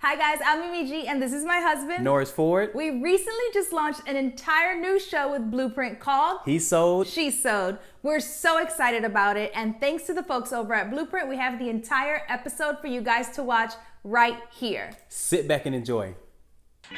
Hi guys, I'm Mimi G and this is my husband, Norris Ford. We recently just launched an entire new show with Bluprint called He Sewed, She Sewed. We're so excited about it, and thanks to the folks over at Bluprint, we have the entire episode for you guys to watch right here. Sit back and enjoy.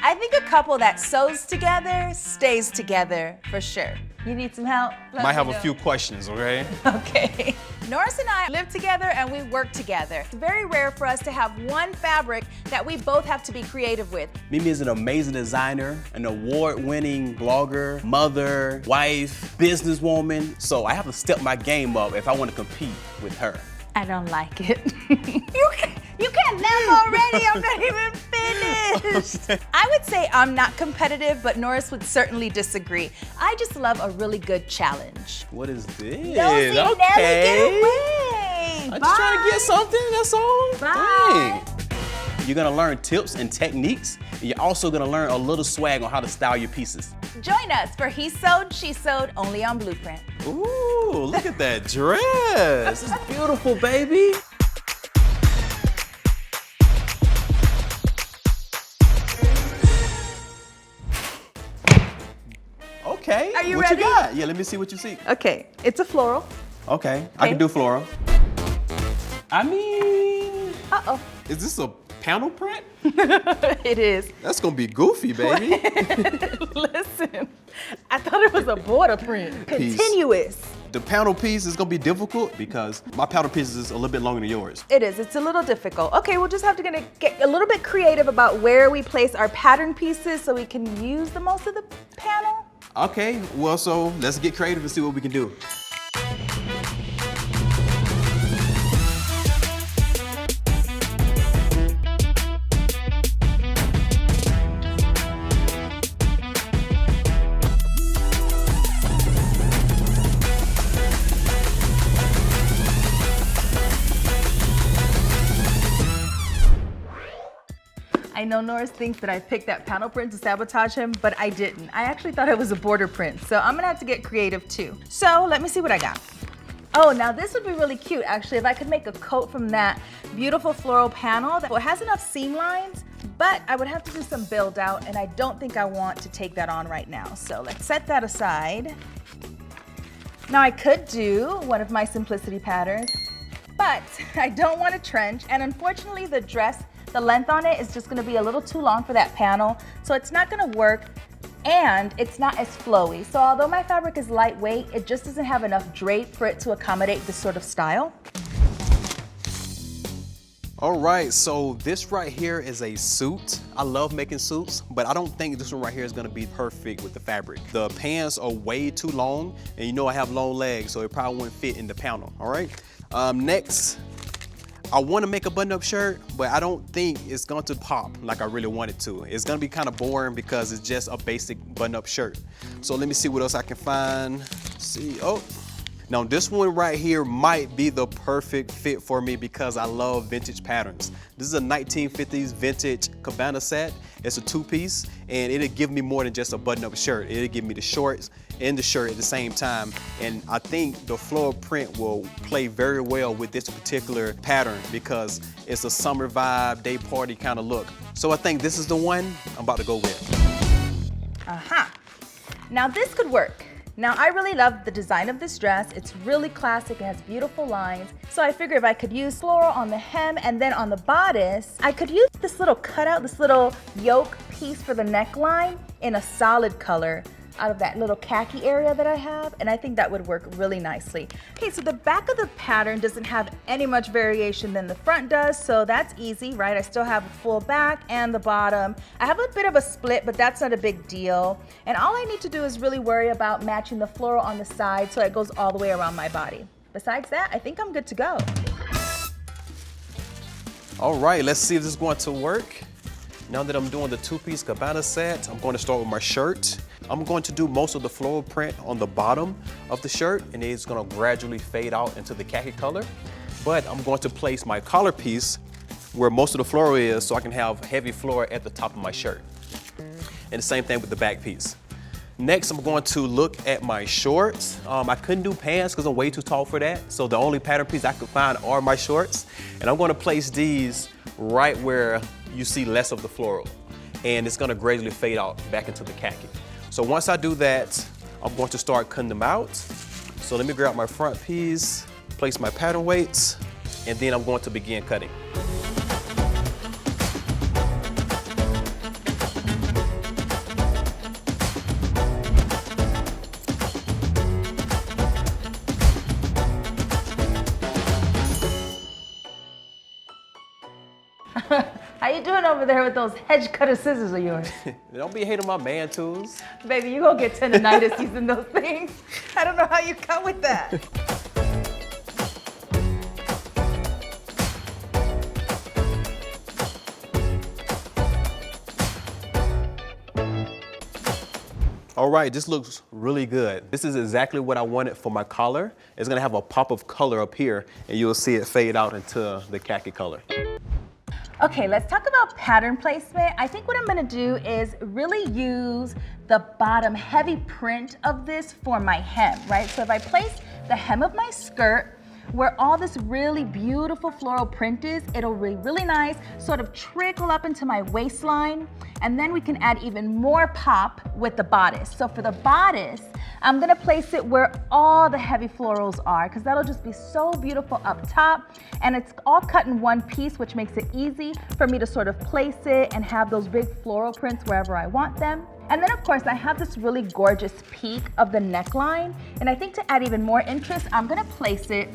I think a couple that sews together stays together for sure. You need some help? Might have a few questions, okay? Okay. Norris and I live together and we work together. It's very rare for us to have one fabric that we both have to be creative with. Mimi is an amazing designer, an award-winning blogger, mother, wife, businesswoman. So I have to step my game up if I want to compete with her. I don't like it. You can't laugh already, I'm not even finished. I would say I'm not competitive, but Norris would certainly disagree. I just love a really good challenge. What is this? Nosy Nelly, get away. I'm just trying to get something, that's all. Bye. Dang. You're gonna learn tips and techniques, and you're also gonna learn a little swag on how to style your pieces. Join us for He Sewed, She Sewed, only on Bluprint. Ooh, look at that dress. It's beautiful, baby. Okay. Are you what ready? You got? Yeah, let me see what you see. Okay, it's a floral. Okay, I can do floral. I mean, Uh-oh. Is this a panel print? It is. That's gonna be goofy, baby. Listen, I thought it was a border print. Piece. Continuous. The panel piece is gonna be difficult because my panel piece is a little bit longer than yours. It is, it's a little difficult. Okay, we'll just have to get a little bit creative about where we place our pattern pieces so we can use the most of the panel. Okay, well, so let's get creative and see what we can do. I know Norris thinks that I picked that panel print to sabotage him, but I didn't. I actually thought it was a border print, so I'm gonna have to get creative too. So let me see what I got. Oh, now this would be really cute actually if I could make a coat from that beautiful floral panel that has enough seam lines, but I would have to do some build out and I don't think I want to take that on right now. So let's set that aside. Now I could do one of my simplicity patterns, but I don't want a trench, and unfortunately the dress, the length on it is just gonna be a little too long for that panel, so it's not gonna work, and it's not as flowy. So although my fabric is lightweight, it just doesn't have enough drape for it to accommodate this sort of style. All right, so this right here is a suit. I love making suits, but I don't think this one right here is gonna be perfect with the fabric. The pants are way too long, and you know I have long legs, so it probably wouldn't fit in the panel, all right? Next, I want to make a button-up shirt, but I don't think it's going to pop like I really want it to. It's going to be kind of boring because it's just a basic button-up shirt. So let me see what else I can find. See, oh. Now this one right here might be the perfect fit for me because I love vintage patterns. This is a 1950s vintage cabana set. It's a two-piece, and it'll give me more than just a button-up shirt. It'll give me the shorts and the shirt at the same time. And I think the floral print will play very well with this particular pattern because it's a summer vibe, day party kind of look. So I think this is the one I'm about to go with. Now this could work. Now I really love the design of this dress. It's really classic, it has beautiful lines. So I figured if I could use floral on the hem and then on the bodice, I could use this little cutout, this little yoke piece for the neckline in a solid color out of that little khaki area that I have, and I think that would work really nicely. Okay, so the back of the pattern doesn't have any much variation than the front does, so that's easy, right? I still have a full back and the bottom. I have a bit of a split, but that's not a big deal. And all I need to do is really worry about matching the floral on the side so it goes all the way around my body. Besides that, I think I'm good to go. All right, let's see if this is going to work. Now that I'm doing the two-piece cabana set, I'm going to start with my shirt. I'm going to do most of the floral print on the bottom of the shirt, and it's going to gradually fade out into the khaki color. But I'm going to place my collar piece where most of the floral is so I can have heavy floral at the top of my shirt. And the same thing with the back piece. Next, I'm going to look at my shorts. I couldn't do pants because I'm way too tall for that. So the only pattern piece I could find are my shorts. And I'm going to place these right where you see less of the floral. And it's gonna gradually fade out back into the khaki. So once I do that, I'm going to start cutting them out. So let me grab my front piece, place my pattern weights, and then I'm going to begin cutting. How you doing over there with those hedge cutter scissors of yours? Don't be hating my man tools. Baby, you gonna get tendonitis using those things. I don't know how you cut with that. All right, this looks really good. This is exactly what I wanted for my collar. It's gonna have a pop of color up here, and you'll see it fade out into the khaki color. Okay, let's talk about pattern placement. I think what I'm gonna do is really use the bottom heavy print of this for my hem, right? So if I place the hem of my skirt where all this really beautiful floral print is, it'll be really nice, sort of trickle up into my waistline, and then we can add even more pop with the bodice. So for the bodice, I'm gonna place it where all the heavy florals are, because that'll just be so beautiful up top, and it's all cut in one piece, which makes it easy for me to sort of place it and have those big floral prints wherever I want them. And then of course I have this really gorgeous peak of the neckline, and I think to add even more interest, I'm gonna place it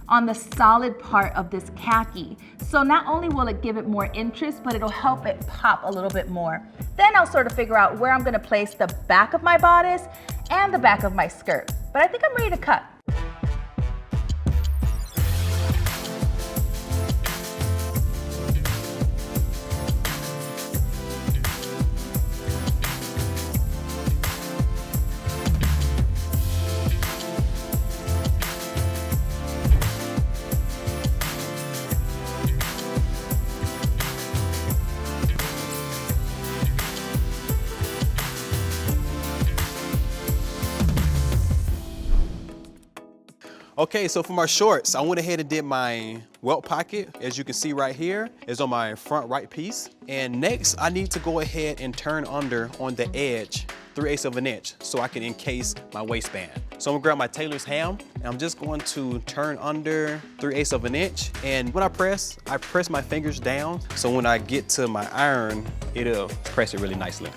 on the solid part of this khaki. So not only will it give it more interest, but it'll help it pop a little bit more. Then I'll sort of figure out where I'm gonna place the back of my bodice and the back of my skirt. But I think I'm ready to cut. Okay, so for my shorts, I went ahead and did my welt pocket. As you can see right here, is on my front right piece. And next, I need to go ahead and turn under on the edge 3/8 of an inch so I can encase my waistband. So I'm gonna grab my tailor's ham, and I'm just going to turn under 3/8 of an inch. And when I press my fingers down, so when I get to my iron, it'll press it really nicely.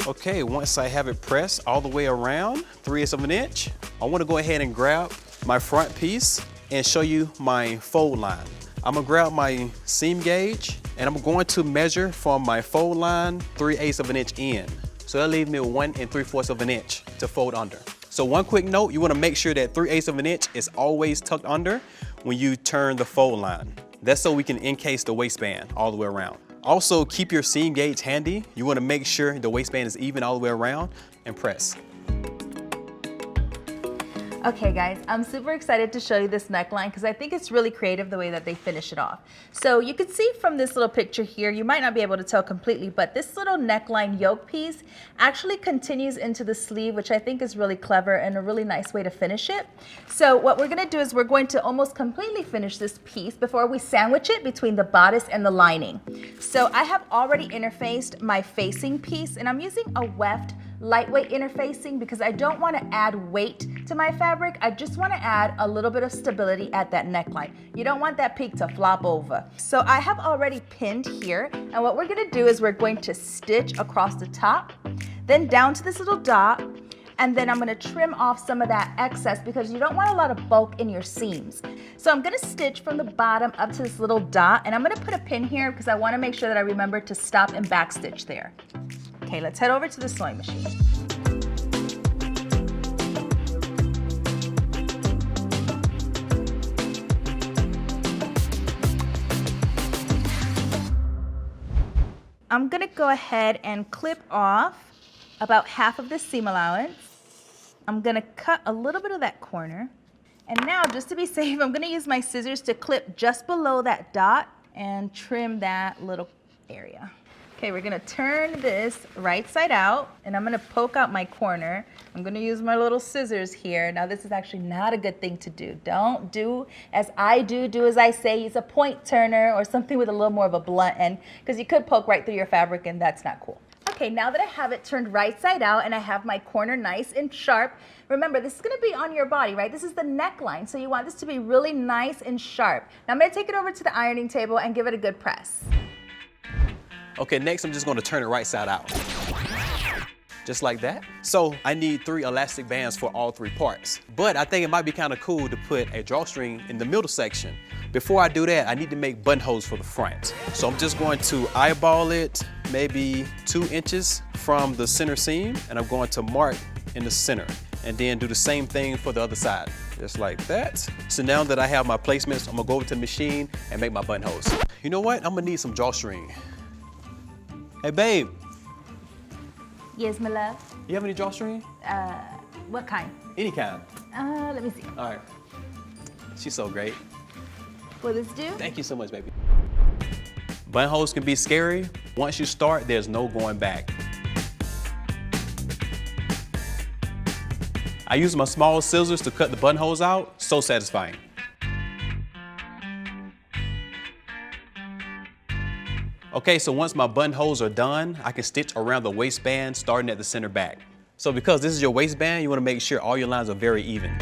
Okay, once I have it pressed all the way around 3/8 of an inch, I wanna go ahead and grab my front piece and show you my fold line. I'm gonna grab my seam gauge and I'm going to measure from my fold line 3/8 of an inch in. So that'll leave me 1 3/4 of an inch to fold under. So one quick note, you wanna make sure that 3/8 of an inch is always tucked under when you turn the fold line. That's so we can encase the waistband all the way around. Also, keep your seam gauge handy. You wanna make sure the waistband is even all the way around and press. Okay guys, I'm super excited to show you this neckline because I think it's really creative the way that they finish it off. So you can see from this little picture here, you might not be able to tell completely, but this little neckline yoke piece actually continues into the sleeve, which I think is really clever and a really nice way to finish it. So what we're gonna do is we're going to almost completely finish this piece before we sandwich it between the bodice and the lining. So I have already interfaced my facing piece, and I'm using a weft lightweight interfacing because I don't want to add weight to my fabric. I just want to add a little bit of stability at that neckline. You don't want that peak to flop over. So I have already pinned here, and what we're going to do is we're going to stitch across the top, then down to this little dot, and then I'm going to trim off some of that excess because you don't want a lot of bulk in your seams. So I'm going to stitch from the bottom up to this little dot, and I'm going to put a pin here because I want to make sure that I remember to stop and back stitch there. Okay, let's head over to the sewing machine. I'm gonna go ahead and clip off about half of the seam allowance. I'm gonna cut a little bit of that corner. And now, just to be safe, I'm gonna use my scissors to clip just below that dot and trim that little area. Okay, we're gonna turn this right side out, and I'm gonna poke out my corner. I'm gonna use my little scissors here. Now this is actually not a good thing to do. Don't do as I do as I say. Use a point turner or something with a little more of a blunt end, because you could poke right through your fabric and that's not cool. Okay, now that I have it turned right side out and I have my corner nice and sharp, remember this is gonna be on your body, right? This is the neckline, so you want this to be really nice and sharp. Now I'm gonna take it over to the ironing table and give it a good press. Okay, next I'm just gonna turn it right side out. Just like that. So I need 3 elastic bands for all 3 parts. But I think it might be kind of cool to put a drawstring in the middle section. Before I do that, I need to make buttonholes for the front. So I'm just going to eyeball it maybe 2 inches from the center seam, and I'm going to mark in the center, and then do the same thing for the other side, just like that. So now that I have my placements, I'm gonna go over to the machine and make my buttonholes. You know what? I'm gonna need some drawstring. Hey babe, Yes, my love. you have any drawstring? What kind? Any kind. Let me see. All right. She's so great. Will this do? Thank you so much, baby. Buttonholes can be scary. Once you start, there's no going back. I use my small scissors to cut the buttonholes out. So satisfying. Okay, so once my buttonholes are done, I can stitch around the waistband starting at the center back. So because this is your waistband, you want to make sure all your lines are very even.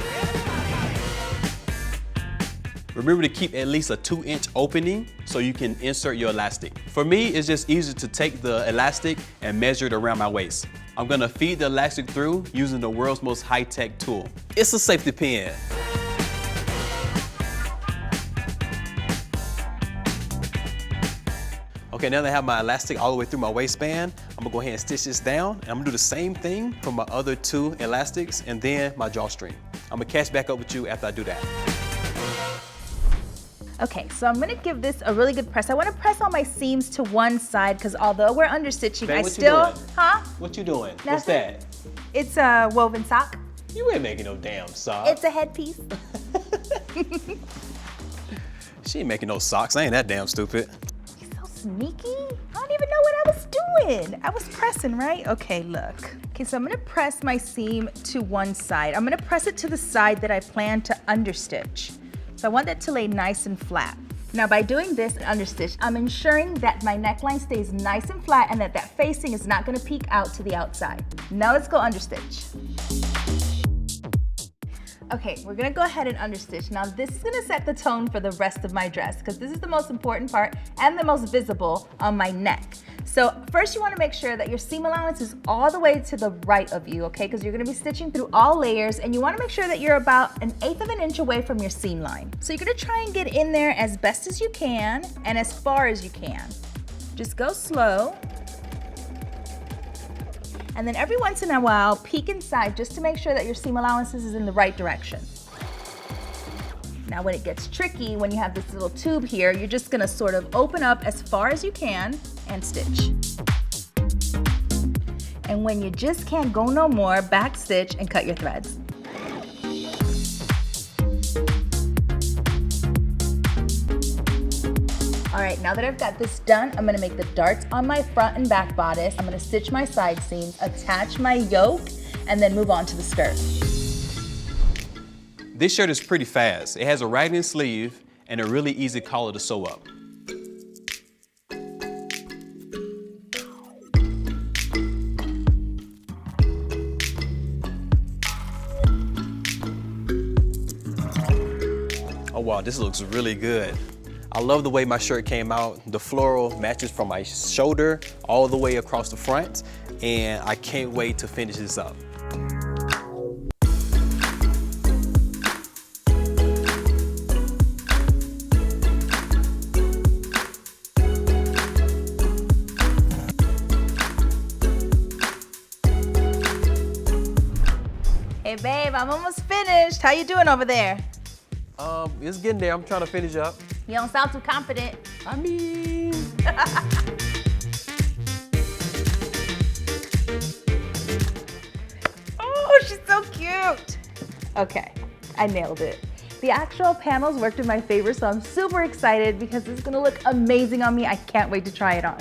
Remember to keep at least a 2-inch opening so you can insert your elastic. For me, it's just easier to take the elastic and measure it around my waist. I'm gonna feed the elastic through using the world's most high-tech tool. It's a safety pin. Okay, now that I have my elastic all the way through my waistband, I'm gonna go ahead and stitch this down, and I'm gonna do the same thing for my other 2 elastics and then my drawstring. I'm gonna catch back up with you after I do that. Okay, so I'm gonna give this a really good press. I wanna press all my seams to one side because although we're under stitching, Babe, I what you still, doing? huh? What you doing? What's Nothing. that? It's a woven sock. You ain't making no damn sock. It's a headpiece. She ain't making no socks. I ain't that damn stupid. He's so sneaky. I don't even know what I was doing. I was pressing, right? Okay, look. Okay, so I'm gonna press my seam to one side. I'm gonna press it to the side that I plan to understitch. So I want that to lay nice and flat. Now by doing this understitch, I'm ensuring that my neckline stays nice and flat and that that facing is not gonna peek out to the outside. Now let's go understitch. Okay, we're gonna go ahead and understitch. Now this is gonna set the tone for the rest of my dress because this is the most important part and the most visible on my neck. So first you wanna make sure that your seam allowance is all the way to the right of you, okay? Because you're gonna be stitching through all layers and you wanna make sure that you're about 1/8 of an inch away from your seam line. So you're gonna try and get in there as best as you can and as far as you can. Just go slow. And then every once in a while, peek inside just to make sure that your seam allowances is in the right direction. Now when it gets tricky, when you have this little tube here, you're just gonna sort of open up as far as you can and stitch. And when you just can't go no more, back stitch and cut your threads. All right, now that I've got this done, I'm gonna make the darts on my front and back bodice. I'm gonna stitch my side seams, attach my yoke, and then move on to the skirt. This shirt is pretty fast. It has a raglan sleeve and a really easy collar to sew up. Oh wow, this looks really good. I love the way my shirt came out. The floral matches from my shoulder all the way across the front, and I can't wait to finish this up. Hey babe, I'm almost finished. How you doing over there? It's getting there. I'm trying to finish up. You don't sound too confident. I mean, Oh, she's so cute. Okay, I nailed it. The actual panels worked in my favor, so I'm super excited because this is gonna look amazing on me. I can't wait to try it on.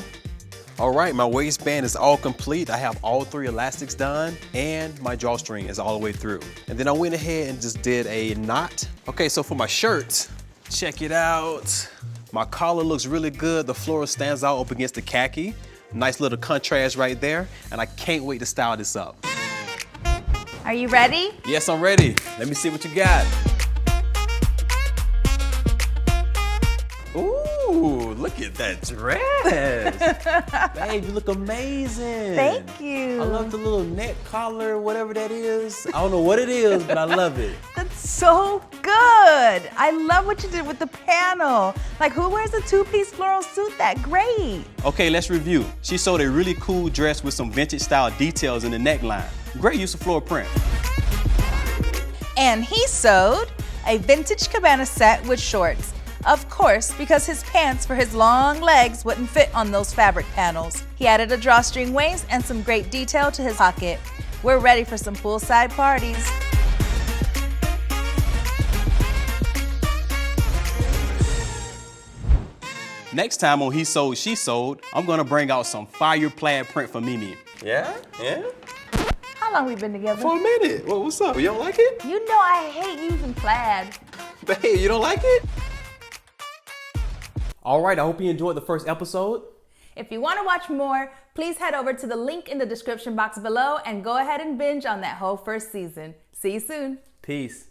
All right, my waistband is all complete. I have all 3 elastics done and my drawstring is all the way through. And then I went ahead and just did a knot. Okay, so for my shirt, check it out. My collar looks really good. The floral stands out up against the khaki. Nice little contrast right there. And I can't wait to style this up. Are you ready? Yes, I'm ready. Let me see what you got. Ooh, look at that dress. Babe, you look amazing. Thank you. I love the little neck collar, whatever that is. I don't know what it is, but I love it. That's so good. I love what you did with the panel. Like, who wears a 2-piece floral suit that great? Okay, let's review. She sewed a really cool dress with some vintage style details in the neckline. Great use of floral print. And he sewed a vintage cabana set with shorts. Of course, because his pants for his long legs wouldn't fit on those fabric panels. He added a drawstring waist and some great detail to his pocket. We're ready for some poolside parties. Next time on He Sewed, She Sewed, I'm gonna bring out some fire plaid print for Mimi. Yeah? Yeah? How long we been together? For a minute. What's up? You don't like it? You know I hate using plaid. Babe, you don't like it? All right, I hope you enjoyed the first episode. If you want to watch more, please head over to the link in the description box below and go ahead and binge on that whole first season. See you soon. Peace.